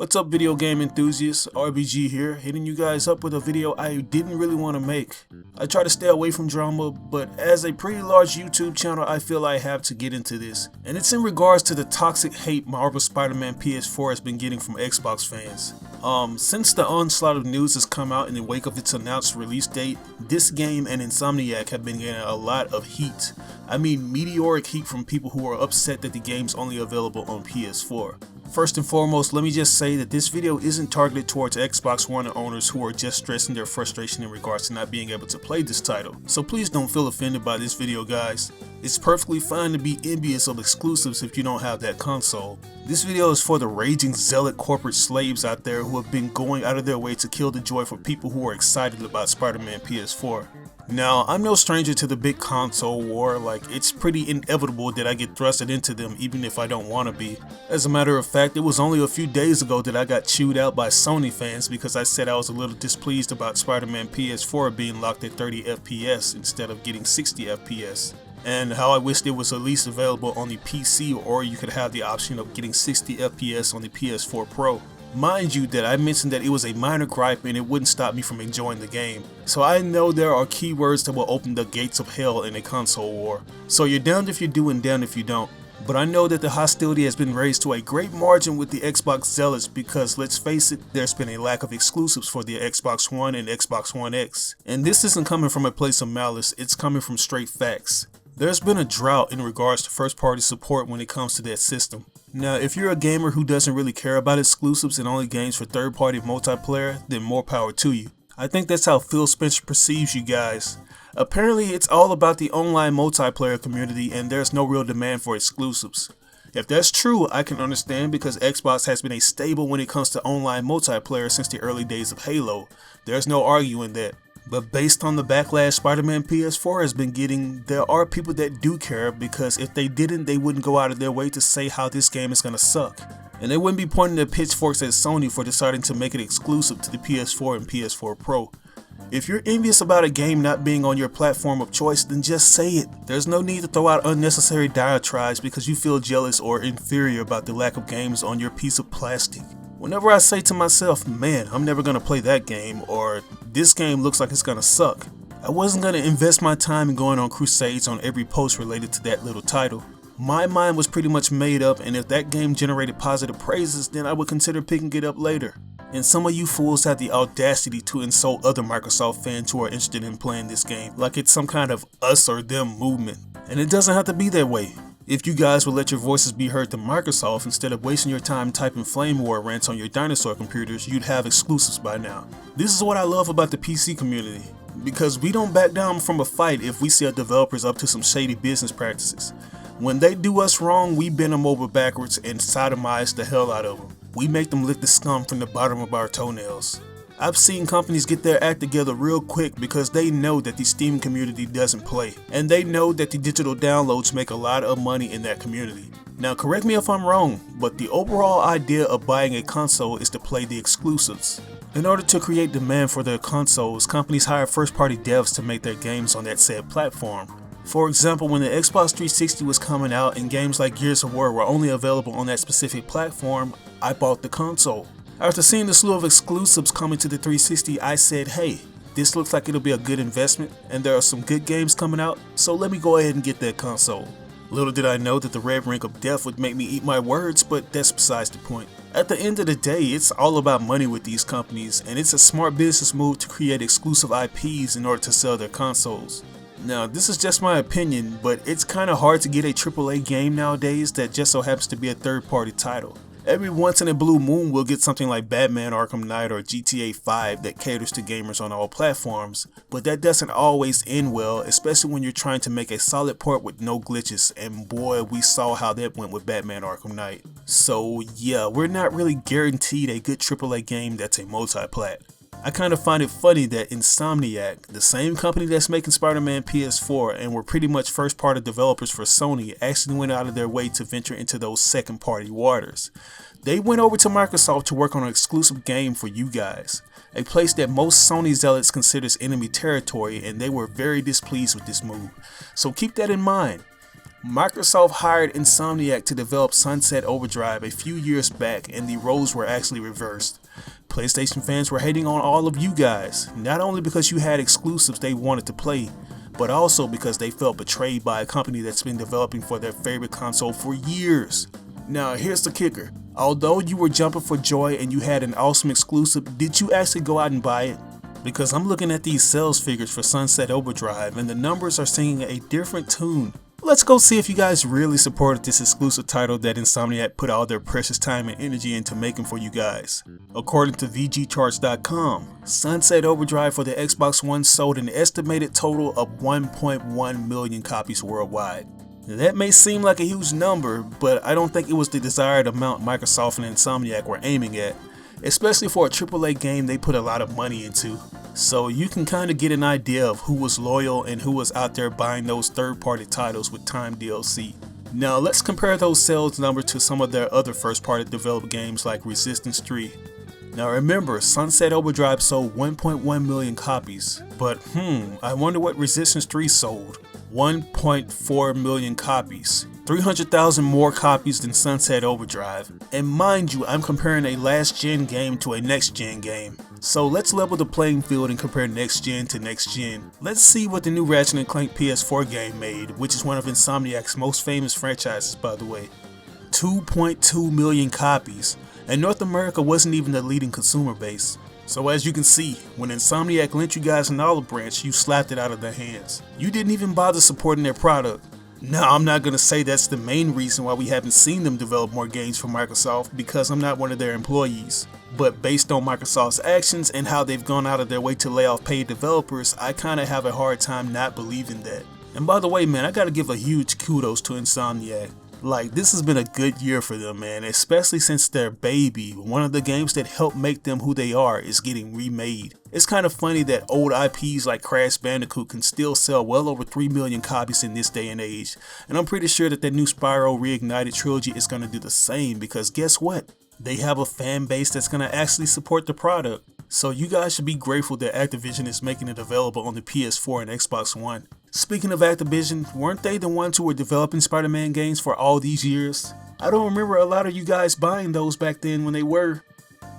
What's up, video game enthusiasts? RBG here, hitting you guys up with a video I didn't really want to make. I try to stay away from drama, but as a pretty large YouTube channel, I feel I have to get into this. And it's in regards to the toxic hate Marvel Spider-Man PS4 has been getting from Xbox fans. Since the onslaught of news has come out in the wake of its announced release date, this game and Insomniac have been getting a lot of heat. I mean meteoric heat from people who are upset that the game's only available on PS4. First and foremost, let me just say that this video isn't targeted towards Xbox One owners who are just stressing their frustration in regards to not being able to play this title. So please don't feel offended by this video, guys. It's perfectly fine to be envious of exclusives if you don't have that console. This video is for the raging zealot corporate slaves out there who have been going out of their way to kill the joy for people who are excited about Spider-Man PS4. Now, I'm no stranger to the big console war. Like, it's pretty inevitable that I get thrusted into them even if I don't want to be. As a matter of fact, it was only a few days ago that I got chewed out by Sony fans because I said I was a little displeased about Spider-Man PS4 being locked at 30 FPS instead of getting 60 FPS. And how I wished it was at least available on the PC, or you could have the option of getting 60 FPS on the PS4 Pro. Mind you that I mentioned that it was a minor gripe and it wouldn't stop me from enjoying the game. So I know there are keywords that will open the gates of hell in a console war. So you're damned if you do and damned if you don't. But I know that the hostility has been raised to a great margin with the Xbox zealots because, let's face it, there's been a lack of exclusives for the Xbox One and Xbox One X. And this isn't coming from a place of malice, it's coming from straight facts. There's been a drought in regards to first-party support when it comes to that system. Now, if you're a gamer who doesn't really care about exclusives and only games for third-party multiplayer, then more power to you. I think that's how Phil Spencer perceives you guys. Apparently, it's all about the online multiplayer community and there's no real demand for exclusives. If that's true, I can understand because Xbox has been a staple when it comes to online multiplayer since the early days of Halo. There's no arguing that. But based on the backlash Spider-Man PS4 has been getting, there are people that do care because if they didn't, they wouldn't go out of their way to say how this game is gonna suck. And they wouldn't be pointing their pitchforks at Sony for deciding to make it exclusive to the PS4 and PS4 Pro. If you're envious about a game not being on your platform of choice, then just say it. There's no need to throw out unnecessary diatribes because you feel jealous or inferior about the lack of games on your piece of plastic. Whenever I say to myself, man, I'm never gonna play that game, or this game looks like it's gonna suck, I wasn't gonna invest my time in going on crusades on every post related to that little title. My mind was pretty much made up, and if that game generated positive praises, then I would consider picking it up later. And some of you fools have the audacity to insult other Microsoft fans who are interested in playing this game, like it's some kind of us or them movement. And it doesn't have to be that way. If you guys would let your voices be heard to Microsoft instead of wasting your time typing flame war rants on your dinosaur computers, you'd have exclusives by now. This is what I love about the PC community, because we don't back down from a fight if we see our developers up to some shady business practices. When they do us wrong, we bend them over backwards and sodomize the hell out of them. We make them lick the scum from the bottom of our toenails. I've seen companies get their act together real quick because they know that the Steam community doesn't play, and they know that the digital downloads make a lot of money in that community. Now correct me if I'm wrong, but the overall idea of buying a console is to play the exclusives. In order to create demand for their consoles, companies hire first-party devs to make their games on that said platform. For example, when the Xbox 360 was coming out and games like Gears of War were only available on that specific platform, I bought the console. After seeing the slew of exclusives coming to the 360, I said, hey, this looks like it'll be a good investment and there are some good games coming out, so let me go ahead and get that console. Little did I know that the red ring of death would make me eat my words, but that's besides the point. At the end of the day, it's all about money with these companies, and it's a smart business move to create exclusive IPs in order to sell their consoles. Now, this is just my opinion, but it's kinda hard to get a AAA game nowadays that just so happens to be a third-party title. Every once in a blue moon we'll get something like Batman Arkham Knight or GTA 5 that caters to gamers on all platforms, but that doesn't always end well, especially when you're trying to make a solid port with no glitches, and boy, we saw how that went with Batman Arkham Knight. So yeah, we're not really guaranteed a good AAA game that's a multi-plat. I kind of find it funny that Insomniac, the same company that's making Spider-Man PS4 and were pretty much first-party developers for Sony, actually went out of their way to venture into those second-party waters. They went over to Microsoft to work on an exclusive game for you guys, a place that most Sony zealots considers enemy territory, and they were very displeased with this move. So keep that in mind. Microsoft hired Insomniac to develop Sunset Overdrive a few years back, and the roles were actually reversed. PlayStation fans were hating on all of you guys, not only because you had exclusives they wanted to play, but also because they felt betrayed by a company that's been developing for their favorite console for years. Now here's the kicker. Although you were jumping for joy and you had an awesome exclusive, did you actually go out and buy it? Because I'm looking at these sales figures for Sunset Overdrive and the numbers are singing a different tune. Let's go see if you guys really supported this exclusive title that Insomniac put all their precious time and energy into making for you guys. According to VGCharts.com, Sunset Overdrive for the Xbox One sold an estimated total of 1.1 million copies worldwide. That may seem like a huge number, but I don't think it was the desired amount Microsoft and Insomniac were aiming at, especially for a AAA game they put a lot of money into. So you can kind of get an idea of who was loyal and who was out there buying those third-party titles with timed DLC. Now let's compare those sales numbers to some of their other first-party developed games like Resistance 3. Now remember, Sunset Overdrive sold 1.1 million copies, but I wonder what Resistance 3 sold. 1.4 million copies. 300,000 more copies than Sunset Overdrive. And mind you, I'm comparing a last gen game to a next gen game. So let's level the playing field and compare next gen to next gen. Let's see what the new Ratchet & Clank PS4 game made, which is one of Insomniac's most famous franchises by the way. 2.2 million copies, and North America wasn't even the leading consumer base. So as you can see, when Insomniac lent you guys an olive branch, you slapped it out of their hands. You didn't even bother supporting their product. Now, I'm not going to say that's the main reason why we haven't seen them develop more games for Microsoft, because I'm not one of their employees. But based on Microsoft's actions and how they've gone out of their way to lay off paid developers, I kind of have a hard time not believing that. And by the way, man, I got to give a huge kudos to Insomniac. Like, this has been a good year for them, man, especially since their baby, one of the games that helped make them who they are, is getting remade. It's kind of funny that old IPs like Crash Bandicoot can still sell well over 3 million copies in this day and age, and I'm pretty sure that the new Spyro Reignited trilogy is going to do the same, because guess what? They have a fan base that's going to actually support the product. So you guys should be grateful that Activision is making it available on the PS4 and Xbox One. Speaking of Activision, weren't they the ones who were developing Spider-Man games for all these years? I don't remember a lot of you guys buying those back then when they were.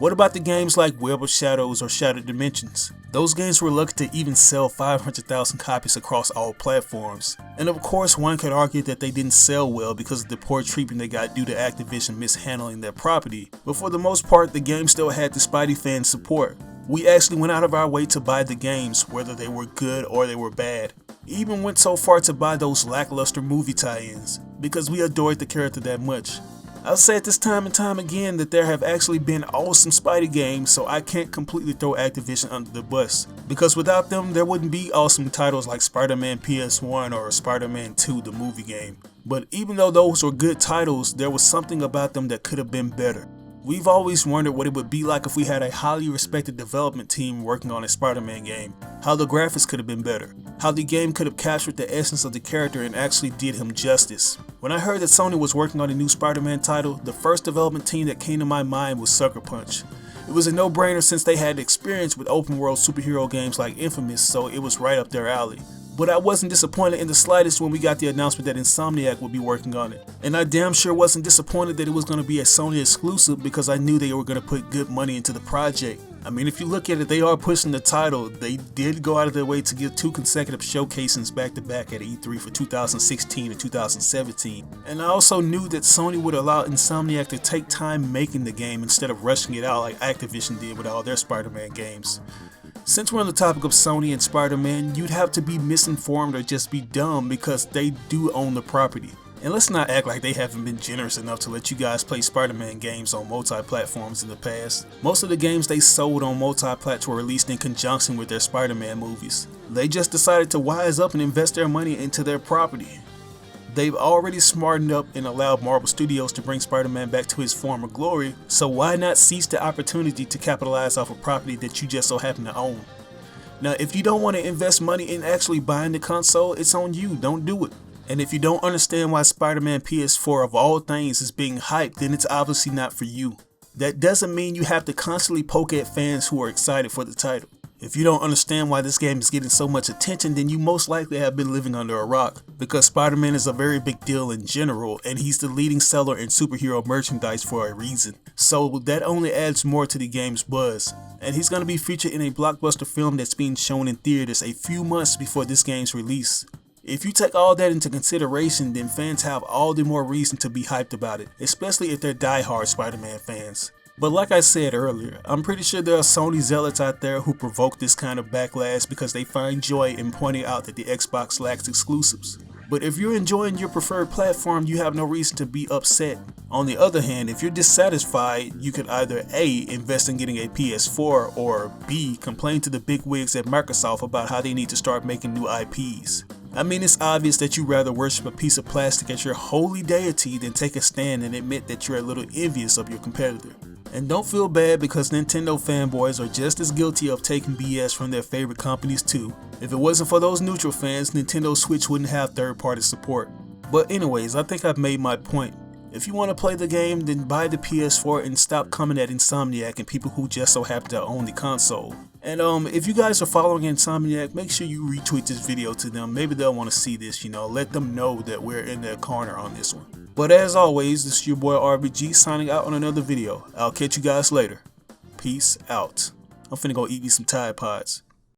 What about the games like Web of Shadows or Shattered Dimensions? Those games were lucky to even sell 500,000 copies across all platforms. And of course, one could argue that they didn't sell well because of the poor treatment they got due to Activision mishandling their property. But for the most part, the game still had the Spidey fan support. We actually went out of our way to buy the games, whether they were good or they were bad. Even went so far to buy those lackluster movie tie-ins, because we adored the character that much. I've said this time and time again that there have actually been awesome Spidey games, so I can't completely throw Activision under the bus, because without them there wouldn't be awesome titles like Spider-Man PS4 or Spider-Man 2 the movie game. But even though those were good titles, there was something about them that could have been better. We've always wondered what it would be like if we had a highly respected development team working on a Spider-Man game, how the graphics could have been better, how the game could have captured the essence of the character and actually did him justice. When I heard that Sony was working on a new Spider-Man title, the first development team that came to my mind was Sucker Punch. It was a no-brainer since they had experience with open-world superhero games like Infamous, so it was right up their alley. But I wasn't disappointed in the slightest when we got the announcement that Insomniac would be working on it. And I damn sure wasn't disappointed that it was going to be a Sony exclusive, because I knew they were going to put good money into the project. I mean, if you look at it, they are pushing the title. They did go out of their way to give 2 consecutive showcases back-to-back at E3 for 2016 and 2017. And I also knew that Sony would allow Insomniac to take time making the game instead of rushing it out like Activision did with all their Spider-Man games. Since we're on the topic of Sony and Spider-Man, you'd have to be misinformed or just be dumb, because they do own the property. And let's not act like they haven't been generous enough to let you guys play Spider-Man games on multi-platforms in the past. Most of the games they sold on multi-plats were released in conjunction with their Spider-Man movies. They just decided to wise up and invest their money into their property. They've already smartened up and allowed Marvel Studios to bring Spider-Man back to his former glory, so why not seize the opportunity to capitalize off a property that you just so happen to own? Now, if you don't want to invest money in actually buying the console, it's on you, don't do it. And if you don't understand why Spider-Man PS4 of all things is being hyped, then it's obviously not for you. That doesn't mean you have to constantly poke at fans who are excited for the title. If you don't understand why this game is getting so much attention, then you most likely have been living under a rock, because Spider-Man is a very big deal in general, and he's the leading seller in superhero merchandise for a reason. So that only adds more to the game's buzz. And he's going to be featured in a blockbuster film that's being shown in theaters a few months before this game's release. If you take all that into consideration, then fans have all the more reason to be hyped about it, especially if they're die-hard Spider-Man fans. But like I said earlier, I'm pretty sure there are Sony zealots out there who provoke this kind of backlash because they find joy in pointing out that the Xbox lacks exclusives. But if you're enjoying your preferred platform, you have no reason to be upset. On the other hand, if you're dissatisfied, you could either A, invest in getting a PS4, or B, complain to the bigwigs at Microsoft about how they need to start making new IPs. I mean, it's obvious that you rather worship a piece of plastic as your holy deity than take a stand and admit that you're a little envious of your competitor. And don't feel bad, because Nintendo fanboys are just as guilty of taking BS from their favorite companies too. If it wasn't for those neutral fans, Nintendo Switch wouldn't have third-party support. But anyways, I think I've made my point. If you want to play the game, then buy the PS4 and stop coming at Insomniac and people who just so happen to own the console. And if you guys are following Insomniac, make sure you retweet this video to them. Maybe they'll want to see this, let them know that we're in their corner on this one. But as always, this is your boy RBG signing out on another video. I'll catch you guys later. Peace out. I'm finna go eat me some Tide Pods.